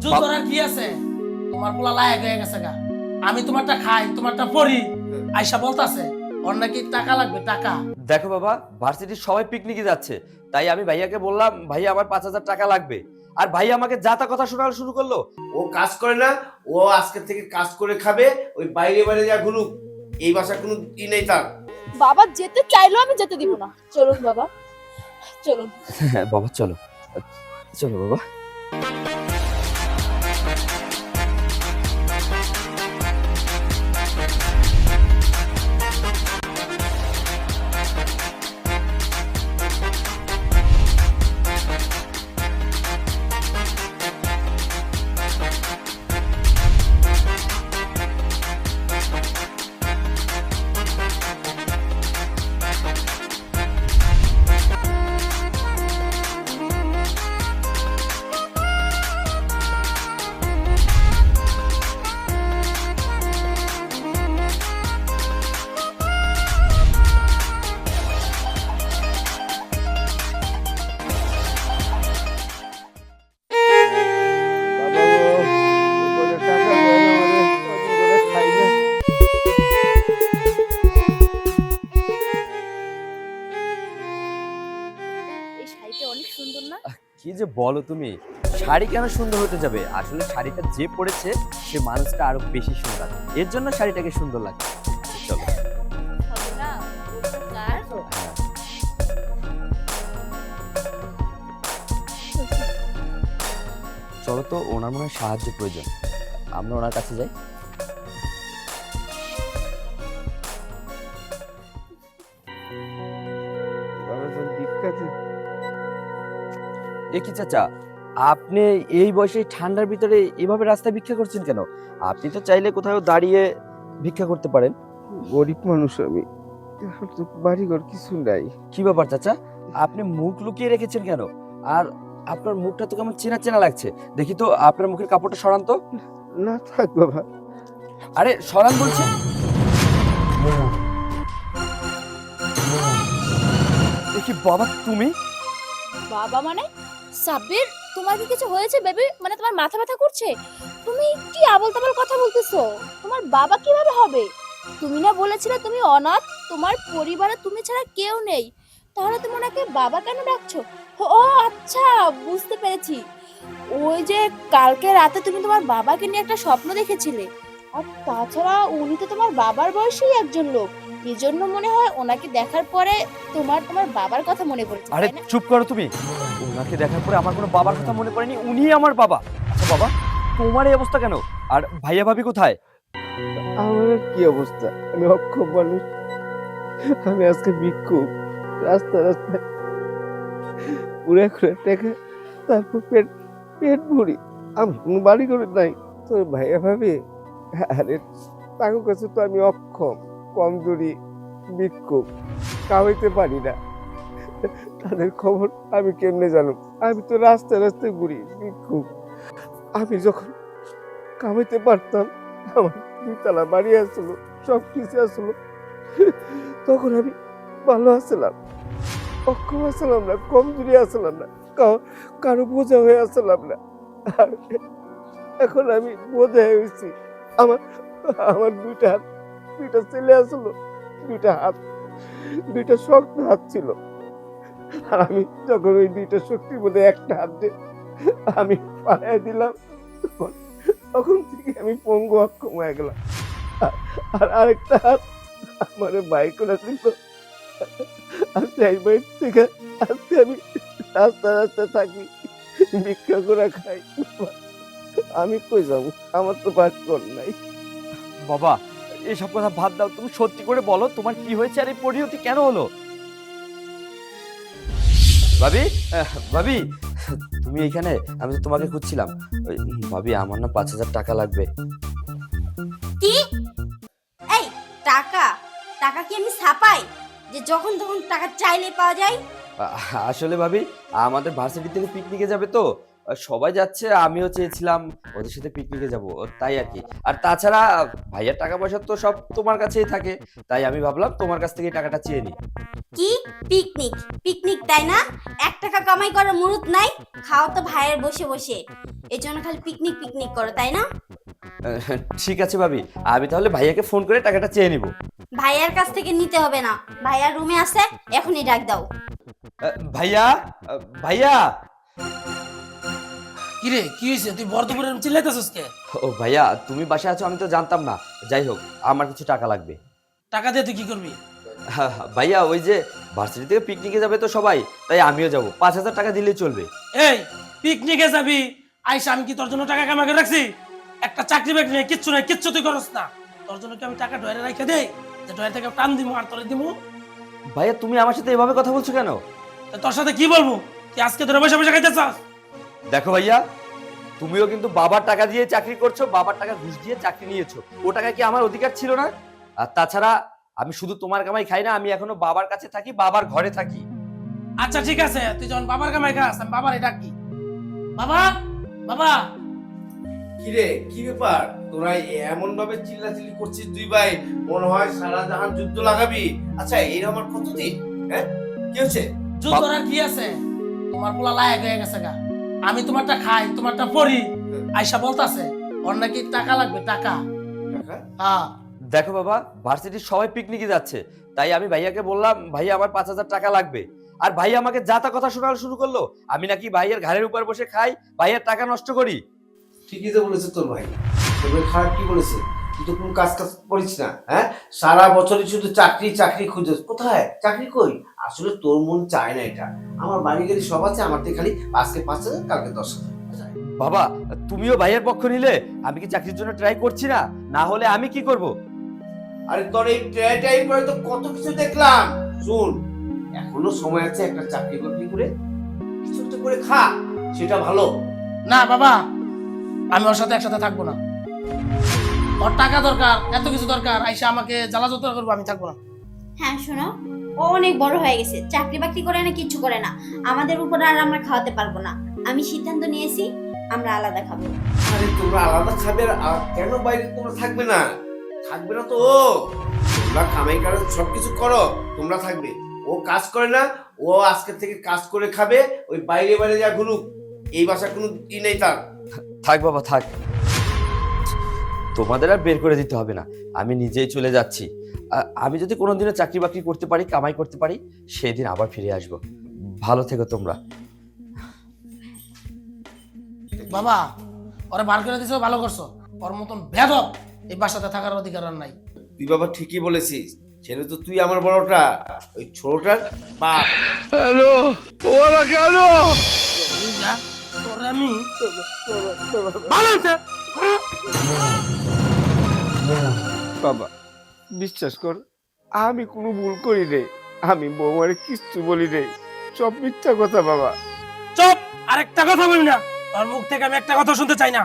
যুদ্ধ আর কি আছে, তোমার পোলা লায়ক হয়ে গেছে গা। আমি তোমারটা খাই, তোমারটা পড়ি, আয়সা বলতাছে ওর নাকি টাকা লাগবে, টাকা। দেখো বাবা, ভার্সিটির সবাই পিকনিকে যাচ্ছে, তাই আমি ভাইয়াকে বললাম ভাইয়া আমার 5,000 টাকা লাগবে। আর ভাইয়া আমাকে যা তা কথা শোনানো শুরু করলো। ও কাজ করে না, ও আজকে থেকে কাজ করে খাবে, ওই বাইরে বাইরে যা ঘুরুক, এই বাসার কোনো ই নেই তার। বাবা যেতে চাইলেও আমি যেতে দিব না। চলুন বাবা, চলুন। হ্যাঁ বাবা, চলো চলো বাবা। এই শাড়িটা অনেক সুন্দর না? কি যে বলো তুমি, শাড়ি কেন সুন্দর হতে যাবে? আসলে শাড়িটা যে পরেছে সে মানুষটা আরো বেশি সুন্দর, এর জন্য শাড়িটাকে সুন্দর লাগে। চলো। হবে না? কার? হ্যাঁ। চলো তো, ওনার মনে হয় সাহায্য প্রয়োজন, আমরা ওনার কাছে যাই। এ কি চাচা, আপনি এই বয়সে ঠান্ডার ভিতরে এভাবে রাস্তায় ভিক্ষা করছেন কেন? আপনি তো চাইলে কোথাও দাঁড়িয়ে ভিক্ষা করতে পারেন। গরিব মানুষ আমি, বাড়িঘর কিছু নাই। কি ব্যাপার চাচা, আপনি মুখ লুকিয়ে রেখেছেন কেন? আর আপনার মুখটা তো কেমন চেনা চেনা লাগছে। দেখি তো আপনার মুখের কাপড়টা সরান তো। না থাক বাবা। আরে সরান বলছেন। দেখি বাবা, তুমি? বাবা মানে? সাব্বির, তোমার কি কিছু হয়েছে বেবি? মানে তোমার মাথা ব্যথা করছে? তুমি কি আবল তাবল কথা বলতেছো? তোমার বাবা কিভাবে হবে? তুমি না বলেছিলে তুমি অনাথ, তোমার পরিবারে তুমি ছাড়া কেউ নেই, তাহলে তুমি ওনাকে বাবা কেন ডাকছো? ও আচ্ছা, বুঝতে পেরেছি। ওই যে কালকে রাতে তুমি তোমার বাবাকে নিয়ে একটা স্বপ্ন দেখেছিলে, আর তাছাড়া উনি তো তোমার বাবার বয়সী একজন লোক, এই জন্য মনে হয় ওনাকে দেখার পরে তোমার তোমার বাবার কথা মনে পড়েছে, আরে তাই না? চুপ করো তুমি। ওনাকে দেখার পরে আমার কোনো বাবার কথা মনে পড়েনি, উনিই আমার বাবা। আচ্ছা বাবা, তোমার এই অবস্থা কেন? আর ভাইয়া ভাবি কোথায়? আমার আর কি অবস্থা, আমি অক্ষম মানুষ। আমি আজকে ভিক্ষুক, রাস্তা রাস্তায় ঘুরে ঘুরে টেকে তারপর পেট পেট ভরি। আমার কোনো বাড়ি করে নাই। তোর ভাইয়া ভাবি, আরে তাকে কাছে তো আমি অক্ষম, কমজোরি, ভিক্ষুক, কামাইতে পারি না। তাদের খবর আমি কেমনে জানো? আমি তো রাস্তায় রাস্তায় ঘুরি, ভিক্ষুক। আমি যখন কামাইতে পারতাম, আমার 2 তলা বাড়ি আসলো, সব কিছু আসলো, তখন আমি ভালো আসলাম, অক্ষম আসলাম না, কমজোরি আসলাম না, কারো বোঝা হয়ে আসলাম না। আর এখন আমি বোঝা হয়েছি। আমার আমার 2টা হাত, 2টা ছেলে আসলো, 2টা হাত, 2টা শক্ত হাত ছিল। আর আমি যখন ওই 2টা শক্তির মধ্যে একটা হাত দিয়ে আমি পাড়ায় দিলাম, তখন থেকে আমি পঙ্গু অক্ষম হয়ে গেলাম। আর আরেকটা হাত আমার বাইক করে ছিল। আর সেই বাইক থেকে আজকে আমি রাস্তা রাস্তায় থাকি, ভিক্ষা করে খাই। আমি কই যাবো? আমার তো বাস কর নাই। বাবা, এসব কথা বাদ দাও, তুমি সত্যি করে বলো তোমার কি হয়েছে আর এই পরিণতি কেন হলো? ভাবি, ভাবি, তুমি এখানে? আমি তো তোমাকে খুঁজছিলাম। ওই, ভাবি আমার না 5,000 টাকা লাগবে। কি? এই টাকা টাকা কি আমি ছাপাই যে যখন তখন টাকা চাইলে পাওয়া যায়? আসলে ভাবি, আমাদের ভার্সিটি থেকে পিকনিকে যাবে তো, সবাই যাচ্ছে, আমিও চেয়েছিলাম ওদের সাথে পিকনিকে যাব, তাই আর কি। আর তাছাড়া ভাইয়ার টাকা পয়সা তো সব তোমার কাছেই থাকে, তাই আমি ভাবলাম তোমার কাছ থেকে টাকাটা চেয়ে নিই। কি পিকনিক? পিকনিক তাই না? 1 টাকা কামাই করার মুরুত নাই, খাও তো ভাইয়ের বসে বসে, এই জন্য খালি পিকনিক পিকনিক করো তাই না? ঠিক আছে ভাবি, আমি তাহলে ভাইয়াকে ফোন করে টাকাটা চেয়ে নিব। ভাইয়ার কাছ থেকে নিতে হবে না, ভাইয়ার রুমে আছে, এখনই ডাক দাও। ভাইয়া, ভাইয়া। কিরে কি হয়েছে, তুই বর্ধপুরে চিল্লাইতেছিস কে? ও ভাইয়া, তুমি বাসায় আছো আমি তো জানতাম না। যাই হোক, আমার কিছু টাকা লাগবে। টাকা দিয়ে তুই কি করবি? ভাইয়া, ওই যে ভার্সিটি থেকে পিকনিকে যাবে তো সবাই, তাই আমিও যাব। 5,000 টাকা দিলেই চলবে। এই পিকনিকে যাবি, আইসা আমি কি তোর জন্য টাকা কামাই করে রাখছি? একটা চাকরি বাকরি নেই, কিচ্ছু নাই, কিচ্ছু তুই করস না। তোর জন্য কি আমি টাকা ডয়ারে রাখে দেই যে ডয়ার থেকে টান দিমু আর তোরে দিমু? ভাইয়া, তুমি আমার সাথে এভাবে কথা বলছো কেন? তা তোর সাথে কি বলবো? কি আজকে তোরা বসে বসে খাইতে চাস? দেখো ভাইয়া, তুমিও কিন্তু বাবার টাকা দিয়ে চাকরি করছো, বাবার টাকা ঘুষ দিয়ে চাকরি নিয়েছো। ও টাকা কি আমার অধিকার ছিল না? আর তাছাড়া আমি শুধু তোমার কামাই খাই না, আমি এখনো বাবার কাছে থাকি, বাবার ঘরে থাকি। আচ্ছা ঠিক আছে, তুই যখন বাবার কামাই খাস, আমি বাবার এটা কি? বাবা, বাবা। কিরে কি ব্যাপার, তোরা এমন ভাবে চিল্লাচিল্লি করছিস দুই ভাই, মনে হয় সারা জাহান যুদ্ধ লাগাবি। আচ্ছা এরকম আর কতদিন? হ্যাঁ, কি হচ্ছে? যুদ্ধ আর কি আছে? তোমার পোলা লায়ক হয়ে গেছে গা। আমি তোমারটা খাই, তোমারটা পরি। আয়সা বলতাছে ওর নাকি টাকা লাগবে, টাকা। টাকা? হ্যাঁ। দেখো বাবা, ভার্সিটির সবাই পিকনিকে যাচ্ছে, তাই আমি ভাইয়াকে বললাম ভাইয়া আমার 5,000 টাকা লাগবে। আর ভাই আমাকে যা তা কথা শোনানো শুরু করলো, আমি নাকি ভাইয়ের ঘাড়ের উপর বসে খাই, ভাইয়ের টাকা নষ্ট করি। ঠিকই তো বলেছে তোর ভাই। তোর ভাই খারাপ কি বলেছে? তুই তো কোনো কাজ করিস না, হ্যাঁ? সারা বছরই শুধু চাকরি চাকরি খুঁজছিস। কোথায় চাকরি কই? আসলে তোর মন চায় না এটা। আমার বাড়ি গাড়ি সব আছে, আমার থেকে খালি আজকে 5,000, কালকে 10,000। বাবা, তুমিও ভাইয়ের পক্ষ নিলে। আমি কি চাকরির জন্য ট্রাই করছি না? না হলে আমি কি করব? আরে তোর এই টাইম করে তো কত কিছু দেখলাম। শুন, এখনো সময় আছে, একটা চাকরি বাকরি করে কিছু একটা করে খা, সেটা ভালো। না বাবা, আমি ওর সাথে একসাথে থাকবো না। ওর টাকা দরকার, এত কিছু দরকার, আইসা আমাকে জ্বালা যন্ত্রণা করবো, আমি থাকবো না। হ্যাঁ শোনো, ও অনেক বড় হয়ে গেছে, চাকরি বাকরি করে না, কিচ্ছু করে না, আমাদের উপর আর আমরা খাওয়াতে পারবো না। আমি সিদ্ধান্ত নিয়েছি, আমরা আলাদা খাবো। আরে তোমরা আলাদা খাবে, আর কেন বাইরে তোমরা থাকবে না? থাকবে না তো ও? তোমরা কামাই করো, সবকিছু করো, তোমরা থাকবে। ও কাজ করে না, ও আজকে থেকে কাজ করে খাবে, ওই বাইরে বাইরে যা ঘুরুক, এই বাসা কোনো ই নেই তার। থাক বাবা, থাক। তোমাদের আর বের করে দিতে হবে না, আমি নিজেই চলে যাচ্ছি। আমি যদি কোনোদিনও চাকরি বাকরি করতে পারি, কামাই করতে পারি, সেদিন আবার ফিরে আসবো। ভালো থেকো তোমরা। বাবা, ওরা বার করে দিছো, ভালো করছো। ওর মতন বেদব এই বাসাতে থাকার অধিকার আর নাই। তুই বাবা ঠিকই বলেছিস, ছেলে তো তুই আমার বড়টা, ওই ছোটটার বাপ। হ্যালো, ওরা কেন? তুই যা, তোরে আমি ভালো হইছে। বাবা বিশ্বাস কর, আমি কোনো ভুল করি নাই, আমি বৌমারে কিচ্ছু বলি নাই, সব মিথ্যা কথা বাবা। চুপ, আরেকটা কথা বলবি না। তোর মুখ থেকে আমি একটা কথা শুনতে চাই না।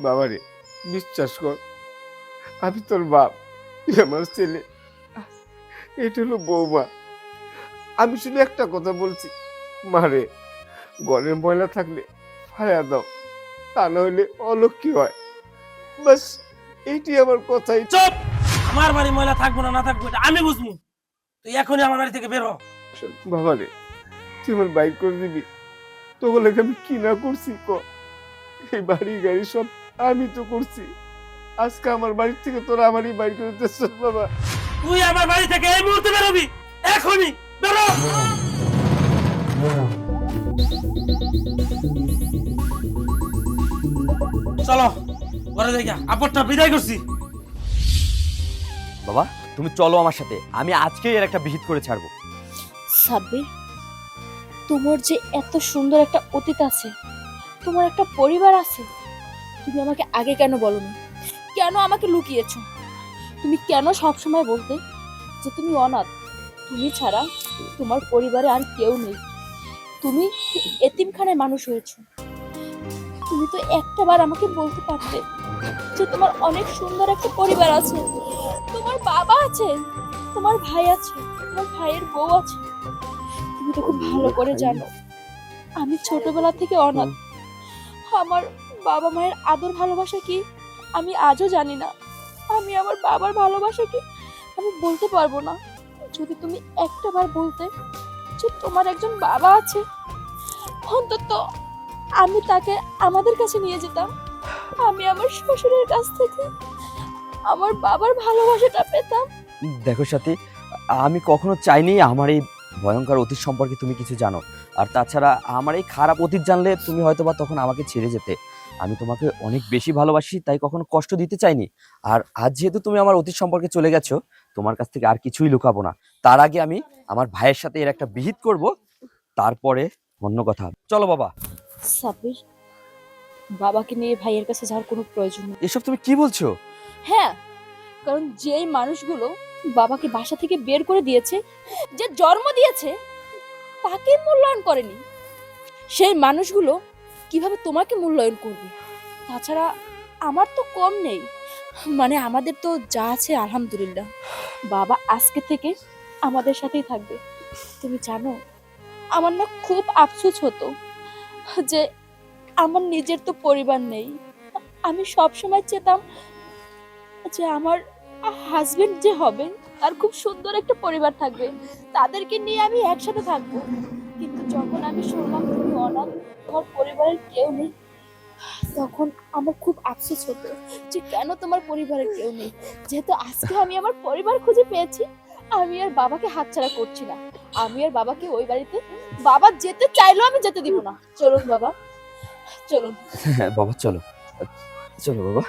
বাবারে বিশ্বাস কর, আমি তোর বাপ, তুই আমার ছেলে, এটা হলো বৌমা। আমি শুধু একটা কথা বলছি, মারে ঘরের ময়লা থাকলে ফায়া দাও, তা না হইলে অলক্ষী হয়। বাস এইটি আমার কথাই। চুপ, আমার বাড়ি ময়লা থাকবো না, না থাকবো এটা আমি বুঝবো। তুই এখনই আমার বাড়ি থেকে বের হ। বাবারে তুই আমার বাইক করে দিবি, তোকে লেগে আমি কি না করছি ক? এই বাড়ি গাড়ি সব আমি তো করছি, আজকে আমার বাড়ি থেকে তোরা আমারই বাইক করে দিতেছ বাবা। তুই আমার বাড়ি থেকে এই মুহূর্তে বেরোবি, এখনই বেরো। চলো ঘরে যাই, আপদটা বিদায় করছি। বাবা, তুমি চলো আমার সাথে, আমি আজকেই এর একটা বিহিত করে ছাড়বো। সাব্বির, তোমার যে এত সুন্দর একটা অতীত আছে, তোমার একটা পরিবার আছে, তুমি আমাকে আগে কেন বলনি? কেন আমাকে লুকিয়েছো? তুমি কেন সবসময় বলতে যে তুমি অনাথ, তুমি ছাড়া তোমার পরিবারে আর কেউ নেই, তুমি এতিমখানায় মানুষ হয়েছো? তুমি তো একটাবার আমাকে বলতে পারতে যে তোমার অনেক সুন্দর একটা পরিবার আছে, তোমার বাবা আছে, তোমার ভাই আছে, তোমার ভাইয়ের বউ আছে। তুমি তো খুব ভালো করে জানো আমি ছোটবেলা থেকে অনাথ, আমার বাবা মায়ের আদর ভালোবাসা কি আমি আজও জানি না। আমি আমার বাবার ভালোবাসা কি আমি বলতে পারবো না। যদি তুমি একটা বার বলতে যে তোমার একজন বাবা আছে, অন্তত আমি তাকে আমাদের কাছে নিয়ে যেতাম। আমি আমার শ্বশুরের কাছ থেকে আমার বাবার ভালোবাসাটা পেতাম। দেখো সাথী, আমি কখনো চাইনি আমার এই ভয়ঙ্কর অতীত সম্পর্কে তুমি কিছু জানো। আর তাছাড়া আমার এই খারাপ অতীত জানলে তুমি হয়তোবা তখন আমাকে ছেড়ে যেতে। আমি তোমাকে অনেক বেশি ভালোবাসি, তাই কখনো কষ্ট দিতে চাইনি। আর আজ যেহেতু তুমি আমার অতীত সম্পর্কে চলে গেছো, তোমার কাছ থেকে আর কিছুই লুকাবো না। তার আগে আমি আমার ভাইয়ের সাথে এর একটা বিহিত করব, তারপরে অন্য কথা। চলো বাবা। সাব্বির, বাবাকে নিয়ে ভাইয়ের কাছে যাওয়ার কোনো প্রয়োজন নেই। এসব তুমি কি বলছো? হ্যাঁ, কারণ যেই মানুষগুলো বাবাকে বাসা থেকে বের করে দিয়েছে, যে জন্ম দিয়েছে, তাকে মূল্যায়ন করেনি, সেই মানুষগুলো কিভাবে তোমাকে মূল্যায়ন করবে? তাছাড়া আমার তো কম নেই, মানে আমাদের তো যা আছে আলহামদুলিল্লাহ। বাবা আজকে থেকে আমাদের সাথেই থাকবে। তুমি জানো, আমার না খুব আফসোস হতো যে আমার নিজের তো পরিবার নেই। আমি সব সময় চেতাম যে আমার হাজবেন্ড যে হবে তার খুব সুন্দর একটা পরিবার থাকবে, তাদেরকে নিয়ে আমি একসাথে থাকবো। কিন্তু যখন আমি শুনলাম তুমি অনাথ, তোমার পরিবারের কেউ নেই, তখন আমার খুব আফসোস হতো যে কেন তোমার পরিবারের কেউ নেই। যেহেতু আজকে আমি আমার পরিবার খুঁজে পেয়েছি, আমি আর বাবাকে হাতছাড়া করছি না। আমি আর বাবাকে ওই বাড়িতে বাবা যেতে চাইলেও আমি যেতে দিব না। চলুন বাবা, চলুন। বাবা চলো, চলো বাবা।